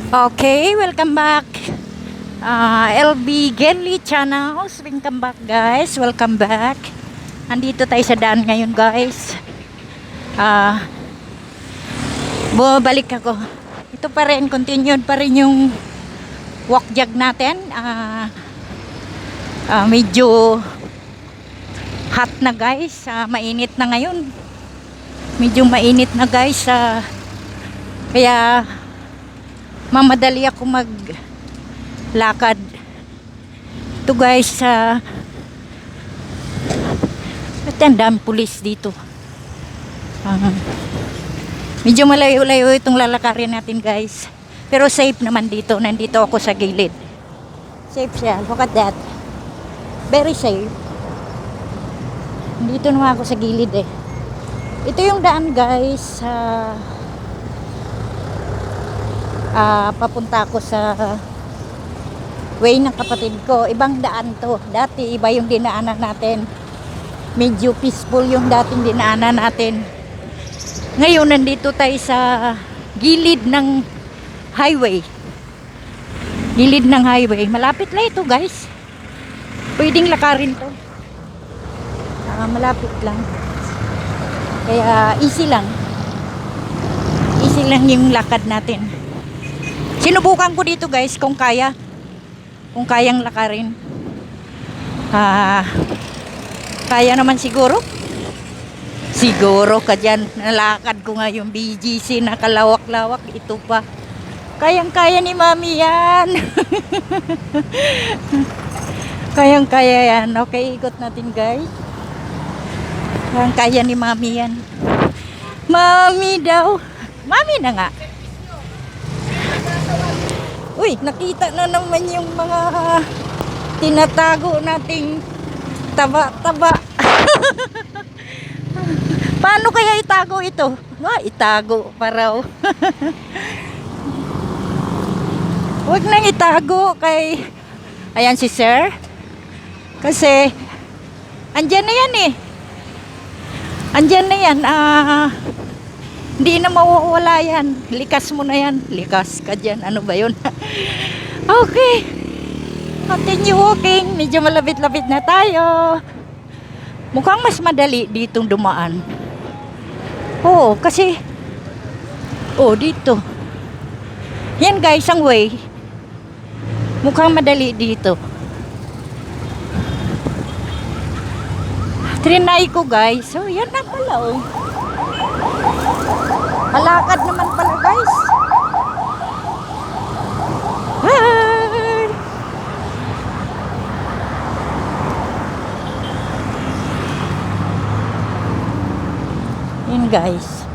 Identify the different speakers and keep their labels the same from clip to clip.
Speaker 1: Okay, welcome back. LB Gelly Channels. Welcome back, guys. Welcome back. Andito tayo sa daan ngayon, guys. Bumabalik ako. Ito pa rin, continued pa rin yung walk jog natin. Medyo hot na, guys. Mainit na ngayon. Medyo mainit na, guys. Kaya mamadali ako maglakad. Ito, guys, ang daming pulis dito. Medyo malayo-layo itong lalakarin natin, guys, pero safe naman dito. Nandito ako sa gilid. Safe siya. Look at that. Very safe. Dito naman ako sa gilid eh. Ito yung daan, guys. Papunta ako sa way ng kapatid ko. Ibang daan to. Dati iba yung dinaanan natin. Medyo peaceful yung dating dinaanan natin. Ngayon nandito tayo sa gilid ng highway. Gilid ng highway. Malapit lang ito, guys. Pwedeng lakarin to. Malapit lang. Kaya easy lang. Easy lang yung lakad natin. Sinubukan ko dito, guys, kung kaya. Kung kayang lakarin. Kaya naman siguro. Siguro ka dyan. Nalakad ko nga yung BGC na kalawak-lawak. Ito pa. Kayang-kaya ni Mami yan. Kayang-kaya yan. Okay, ikot natin, guys. Kayang-kaya ni Mami yan. Mami daw. Mami na nga. Uy, nakita na naman yung mga tinatago nating taba-taba. Paano kaya itago ito? Itago pa raw. Huwag nang itago kay... Ayan si sir. Kasi andyan na yan eh. Andyan na yan. Hindi na mawawala yan. Likas mo na yan. Likas ka dyan. Ano ba yun? Okay. Continue walking. Medyo malapit-lapit na tayo. Mukhang mas madali ditong dumaan. Oo, kasi dito. Yan, guys, ang way. Mukhang madali dito. Trinay ko, guys. So, yan na pala, oh. Malakad naman pala, guys. Hi! Yun, guys.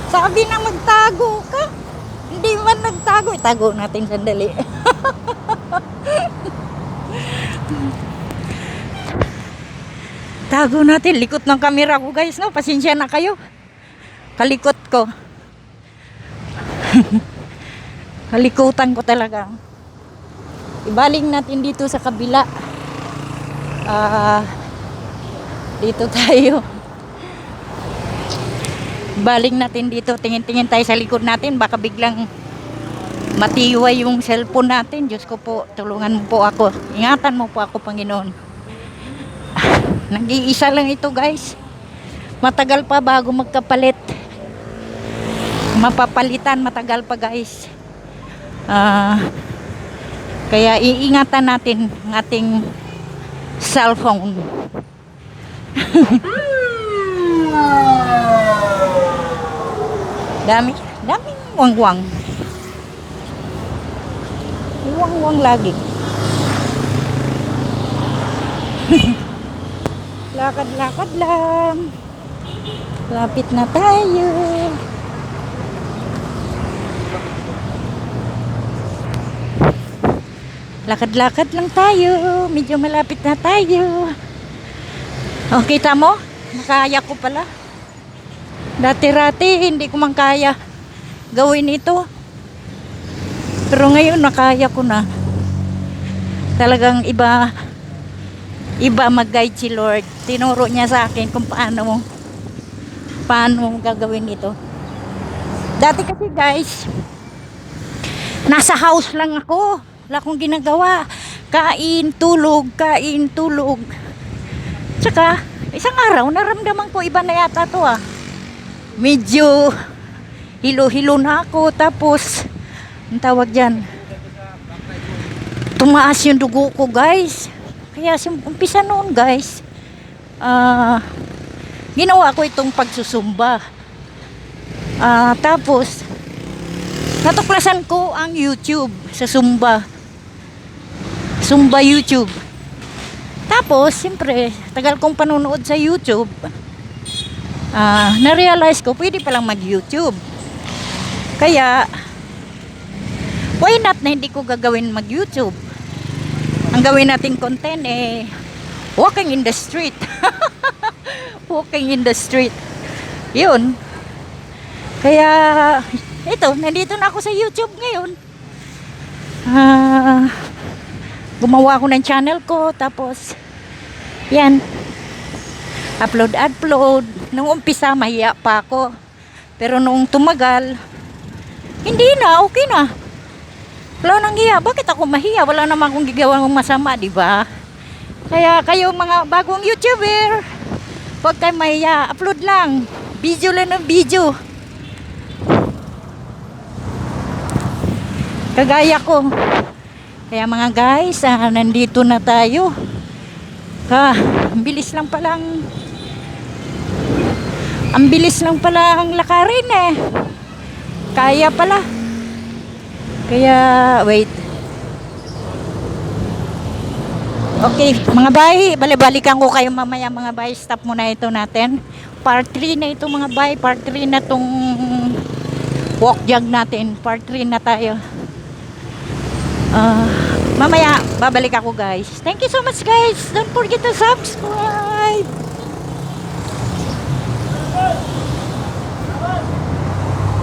Speaker 1: Sabi na magtago ka. Hindi man nagtago. Itago natin sandali. Tago natin. Likot ng camera ko, guys, no? Pasensya na kayo. Kalikot ko. Kalikutan ko talaga. Ibaling natin dito sa kabila. Dito tayo. Baling natin dito. Tingin-tingin tayo sa likod natin. Baka biglang matiway yung cellphone natin. Diyos ko po, tulungan mo po ako. Ingatan mo po ako, Panginoon. Nag-iisa lang ito, guys. Matagal pa bago magkapalit. Mapapalitan, matagal pa, guys. Kaya iingatan natin ang ating cellphone. Daming wangwang. Wangwang lagi. Lakad-lakad lang. Lapit na tayo. Lakad-lakad lang tayo. Medyo malapit na tayo. Oh, kita mo? Nakaya ko pala. Dati-rati, hindi ko man kaya gawin ito. Pero ngayon, nakaya ko na. Talagang iba mag-guide si Lord. Tinuro niya sa akin kung paano mo gagawin ito. Dati kasi guys, nasa house lang ako. Wala akong ginagawa. Kain, tulog, kain, tulog. Tsaka, isang araw, naramdaman ko iba na yata to ah. Medyo hilo-hilo na ako. Tapos, ang tawag dyan, tumaas yung dugo ko guys. Kaya umpisa noon guys, ginawa ko itong pagsusumba. Tapos, natuklasan ko ang YouTube sa Zumba. Zumba YouTube. Tapos, siyempre, tagal kong panunood sa YouTube, na-realize ko, pwede palang mag-YouTube. Kaya, why not na hindi ko gagawin mag-YouTube? Ang gawin nating content walking in the street. Walking in the street. Yun. Kaya, ito, nandito na ako sa YouTube ngayon. Gumawa ako ng channel ko, tapos, yan. Upload. Nung umpisa, mahiya pa ako. Pero nung tumagal, hindi na, okay na. Wala nang hiya. Bakit ako mahiya? Wala naman akong gigawang masama, di ba? Kaya kayo mga bagong YouTuber, huwag kayo mahiya. Upload lang. Video lang ng video. Kagaya ko. Kaya mga guys, nandito na tayo. Ang bilis lang palang lakarin eh. Kaya pala. Kaya, wait. Okay, mga bay, balik-balikan ko kayo mamaya mga bay. Stop muna ito natin. Part 3 na ito mga bay. Part 3 na tong walk jog natin. Part 3 na tayo. Mamaya, babalik ako guys. Thank you so much guys. Don't forget to subscribe.